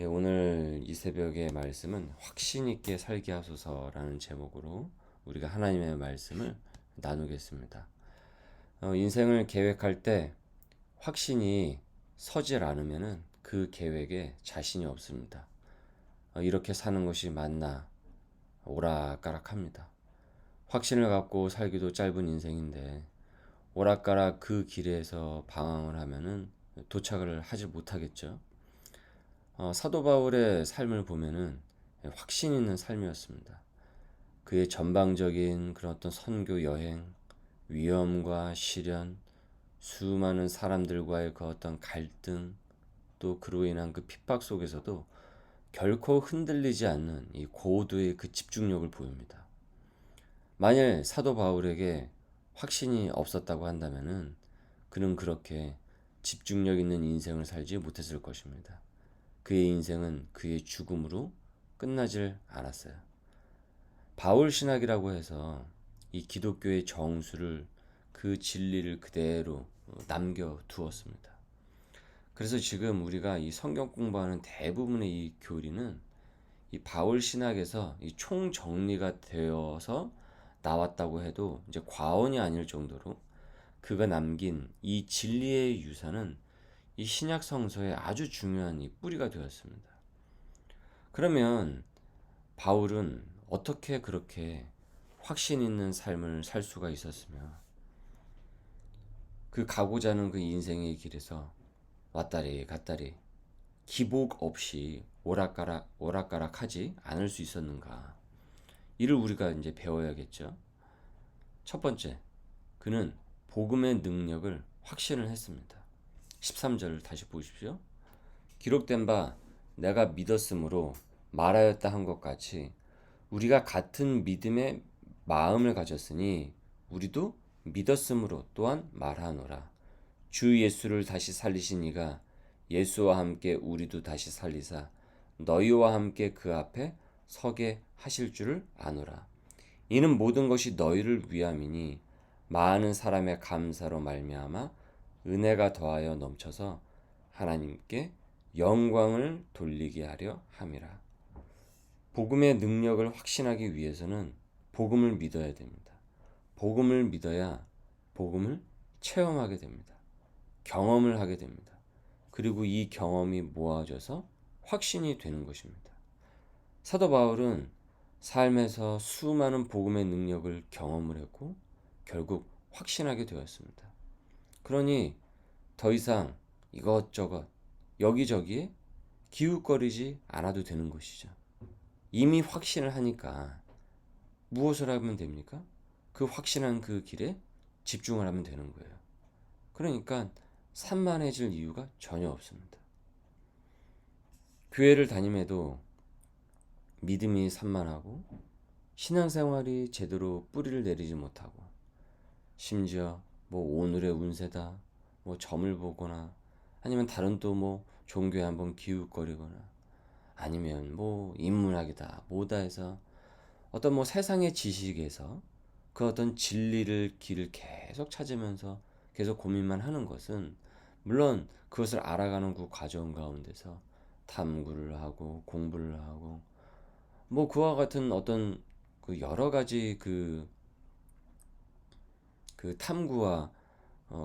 오늘 이 새벽의 말씀은 확신 있게 살게 하소서라는 제목으로 우리가 하나님의 말씀을 나누겠습니다. 인생을 계획할 때 확신이 서질 않으면은 그 계획에 자신이 없습니다. 이렇게 사는 것이 맞나 오락가락합니다. 확신을 갖고 살기도 짧은 인생인데 오락가락 그 길에서 방황을 하면은 도착을 하지 못하겠죠. 사도 바울의 삶을 보면은 확신 있는 삶이었습니다. 그의 전방적인 그런 어떤 선교 여행, 위험과 시련, 수많은 사람들과의 그 어떤 갈등, 또 그로 인한 그 핍박 속에서도 결코 흔들리지 않는 이 고도의 그 집중력을 보입니다. 만일 사도 바울에게 확신이 없었다고 한다면은 그는 그렇게 집중력 있는 인생을 살지 못했을 것입니다. 그의 인생은 그의 죽음으로 끝나질 않았어요. 바울 신학이라고 해서 이 기독교의 정수를 그 진리를 그대로 남겨두었습니다. 그래서 지금 우리가 이 성경 공부하는 대부분의 이 교리는 이 바울 신학에서 이 총정리가 되어서 나왔다고 해도 이제 과언이 아닐 정도로 그가 남긴 이 진리의 유산은 이 신약 성서의 아주 중요한 이 뿌리가 되었습니다. 그러면 바울은 어떻게 그렇게 확신 있는 삶을 살 수가 있었으며 그 가고자 하는 그 인생의 길에서 왔다리 갔다리 기복 없이 오락가락하지 않을 수 있었는가? 이를 우리가 이제 배워야겠죠. 첫 번째, 그는 복음의 능력을 확신을 했습니다. 13절을 다시 보십시오. 기록된 바 내가 믿었으므로 말하였다 한 것 같이 우리가 같은 믿음의 마음을 가졌으니 우리도 믿었으므로 또한 말하노라. 주 예수를 다시 살리신 이가 예수와 함께 우리도 다시 살리사 너희와 함께 그 앞에 서게 하실 줄을 아노라. 이는 모든 것이 너희를 위함이니 많은 사람의 감사로 말미암아 은혜가 더하여 넘쳐서 하나님께 영광을 돌리게 하려 함이라. 복음의 능력을 확신하기 위해서는 복음을 믿어야 됩니다. 복음을 믿어야 복음을 체험하게 됩니다. 경험을 하게 됩니다. 그리고 이 경험이 모아져서 확신이 되는 것입니다. 사도 바울은 삶에서 수많은 복음의 능력을 경험을 했고 결국 확신하게 되었습니다. 그러니 더 이상 이것저것 여기저기에 기웃거리지 않아도 되는 것이죠. 이미 확신을 하니까 무엇을 하면 됩니까? 그 확신한 그 길에 집중을 하면 되는 거예요. 그러니까 산만해질 이유가 전혀 없습니다. 교회를 다님에도 믿음이 산만하고 신앙생활이 제대로 뿌리를 내리지 못하고 심지어 뭐 오늘의 운세다 뭐 점을 보거나 아니면 다른 또 뭐 종교에 한번 기웃거리거나 아니면 뭐 인문학이다 뭐다 해서 어떤 뭐 세상의 지식에서 그 어떤 진리를 길을 계속 찾으면서 계속 고민만 하는 것은 물론 그것을 알아가는 그 과정 가운데서 탐구를 하고 공부를 하고 뭐 그와 같은 어떤 그 여러 가지 그 탐구와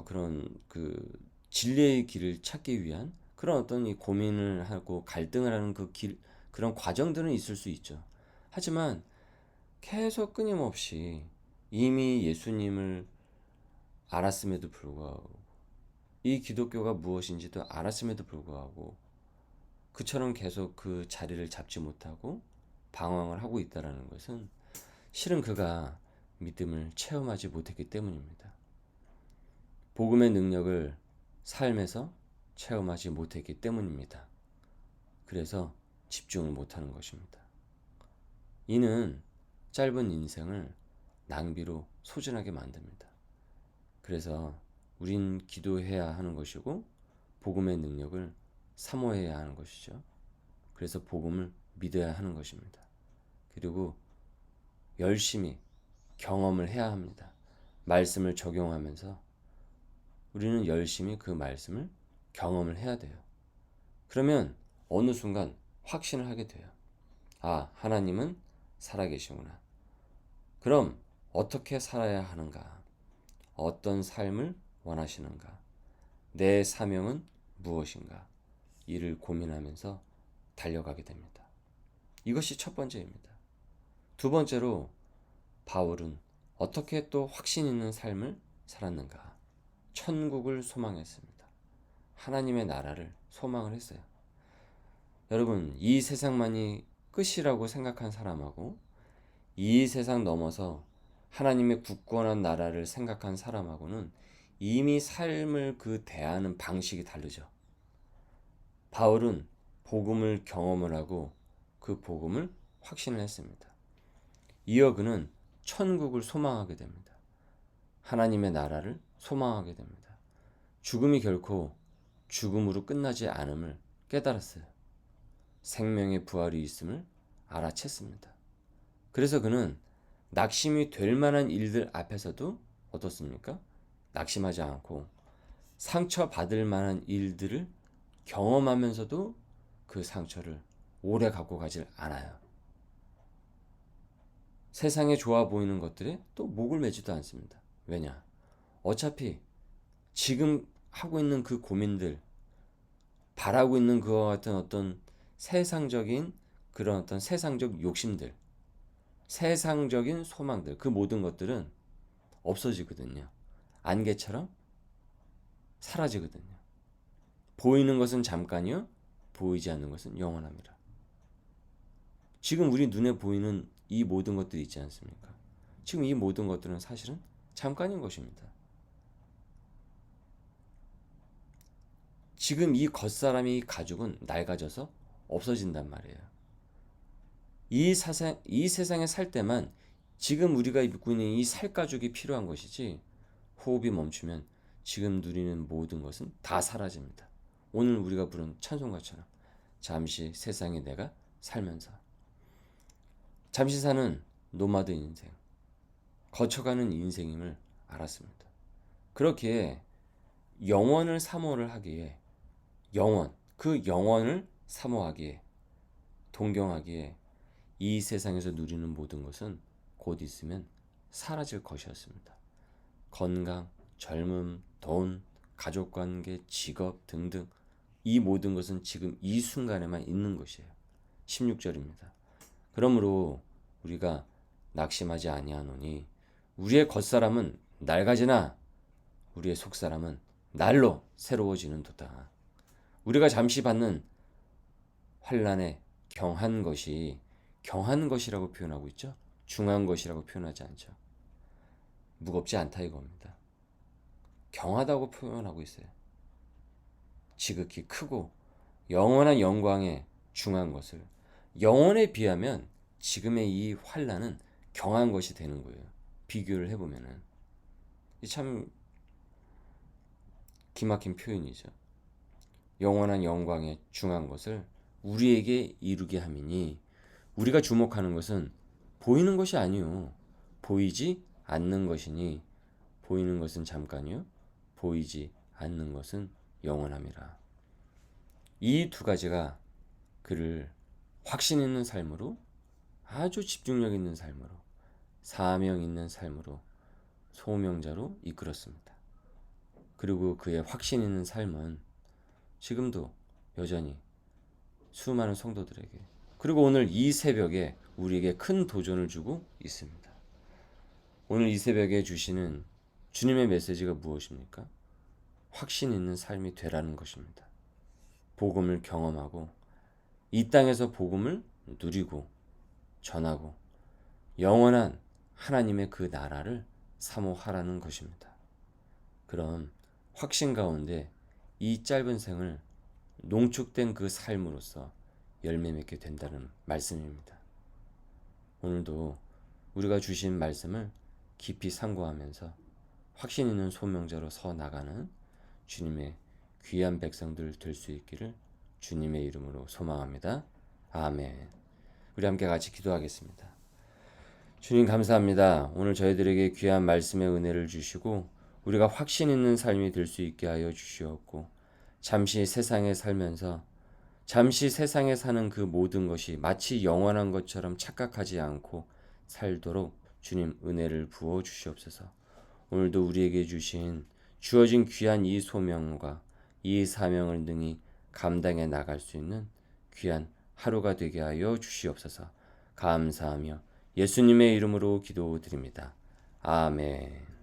그런 그 진리의 길을 찾기 위한 그런 어떤 이 고민을 하고 갈등을 하는 그 길, 그런 과정들은 있을 수 있죠. 하지만 계속 끊임없이 이미 예수님을 알았음에도 불구하고 이 기독교가 무엇인지도 알았음에도 불구하고 그처럼 계속 그 자리를 잡지 못하고 방황을 하고 있다는 것은 실은 그가 믿음을 체험하지 못했기 때문입니다. 복음의 능력을 삶에서 체험하지 못했기 때문입니다. 그래서 집중을 못하는 것입니다. 이는 짧은 인생을 낭비로 소진하게 만듭니다. 그래서 우린 기도해야 하는 것이고 복음의 능력을 사모해야 하는 것이죠. 그래서 복음을 믿어야 하는 것입니다. 그리고 열심히 경험을 해야 합니다. 말씀을 적용하면서 우리는 열심히 그 말씀을 경험을 해야 돼요. 그러면 어느 순간 확신을 하게 돼요. 아, 하나님은 살아계시구나. 그럼 어떻게 살아야 하는가? 어떤 삶을 원하시는가? 내 사명은 무엇인가? 이를 고민하면서 달려가게 됩니다. 이것이 첫 번째입니다. 두 번째로 바울은 어떻게 또 확신 있는 삶을 살았는가? 천국을 소망했습니다. 하나님의 나라를 소망을 했어요. 여러분, 이 세상만이 끝이라고 생각한 사람하고 이 세상 넘어서 하나님의 굳건한 나라를 생각한 사람하고는 이미 삶을 대하는 방식이 다르죠. 바울은 복음을 경험을 하고 그 복음을 확신을 했습니다. 이어 그는 천국을 소망하게 됩니다. 하나님의 나라를 소망하게 됩니다. 죽음이 결코 죽음으로 끝나지 않음을 깨달았어요. 생명의 부활이 있음을 알아챘습니다. 그래서 그는 낙심이 될 만한 일들 앞에서도 어떻습니까? 낙심하지 않고 상처받을 만한 일들을 경험하면서도 그 상처를 오래 갖고 가질 않아요. 세상에 좋아 보이는 것들에 또 목을 매지도 않습니다. 왜냐? 어차피 지금 하고 있는 그 고민들, 바라고 있는 그와 같은 어떤 세상적인 그런 어떤 세상적 욕심들, 세상적인 소망들, 그 모든 것들은 없어지거든요. 안개처럼 사라지거든요. 보이는 것은 잠깐이요, 보이지 않는 것은 영원합니다. 지금 우리 눈에 보이는 이 모든 것들이 있지 않습니까? 지금 이 모든 것들은 사실은 잠깐인 것입니다. 지금 이 겉사람이 가죽은 낡아져서 없어진단 말이에요. 이 세상에 살 때만 지금 우리가 입고 있는 이 살가죽이 필요한 것이지, 호흡이 멈추면 지금 누리는 모든 것은 다 사라집니다. 오늘 우리가 부른 찬송가처럼 잠시 세상에 내가 살면서, 잠시 사는 노마드 인생, 거쳐가는 인생임을 알았습니다. 그렇기에 영원을 사모를 하기에, 그 영원을 사모하기에, 동경하기에 이 세상에서 누리는 모든 것은 곧 있으면 사라질 것이었습니다. 건강, 젊음, 돈, 가족관계, 직업 등등, 이 모든 것은 지금 이 순간에만 있는 것이에요. 16절입니다. 그러므로 우리가 낙심하지 아니하노니 우리의 겉사람은 낡아지나 우리의 속사람은 날로 새로워지는 도다. 우리가 잠시 받는 환난에 경한 것이라고 표현하고 있죠. 중한 것이라고 표현하지 않죠. 무겁지 않다 이겁니다. 경하다고 표현하고 있어요. 지극히 크고 영원한 영광에 중한 것을, 영원에 비하면 지금의 이 환난은 경한 것이 되는 거예요. 비교를 해보면은 참 기막힌 표현이죠. 영원한 영광에 중한 것을 우리에게 이루게 함이니, 우리가 주목하는 것은 보이는 것이 아니요 보이지 않는 것이니, 보이는 것은 잠깐이요 보이지 않는 것은 영원함이라. 이 두 가지가 그를 확신 있는 삶으로, 아주 집중력 있는 삶으로, 사명 있는 삶으로, 소명자로 이끌었습니다. 그리고 그의 확신 있는 삶은 지금도 여전히 수많은 성도들에게, 그리고 오늘 이 새벽에 우리에게 큰 도전을 주고 있습니다. 오늘 이 새벽에 주시는 주님의 메시지가 무엇입니까? 확신 있는 삶이 되라는 것입니다. 복음을 경험하고 이 땅에서 복음을 누리고 전하고 영원한 하나님의 그 나라를 사모하라는 것입니다. 그럼 확신 가운데 이 짧은 생을 농축된 그 삶으로서 열매 맺게 된다는 말씀입니다. 오늘도 우리가 주신 말씀을 깊이 상고하면서 확신 있는 소명자로 서 나가는 주님의 귀한 백성들 될 수 있기를 주님의 이름으로 소망합니다. 아멘. 우리 함께 같이 기도하겠습니다. 주님 감사합니다. 오늘 저희들에게 귀한 말씀의 은혜를 주시고 우리가 확신 있는 삶이 될 수 있게 하여 주시옵고, 잠시 세상에 살면서 잠시 세상에 사는 그 모든 것이 마치 영원한 것처럼 착각하지 않고 살도록 주님 은혜를 부어 주시옵소서. 오늘도 우리에게 주어진 귀한 이 소명과 이 사명을 능히 감당해 나갈 수 있는 귀한 하루가 되게 하여 주시옵소서. 감사하며 예수님의 이름으로 기도드립니다. 아멘.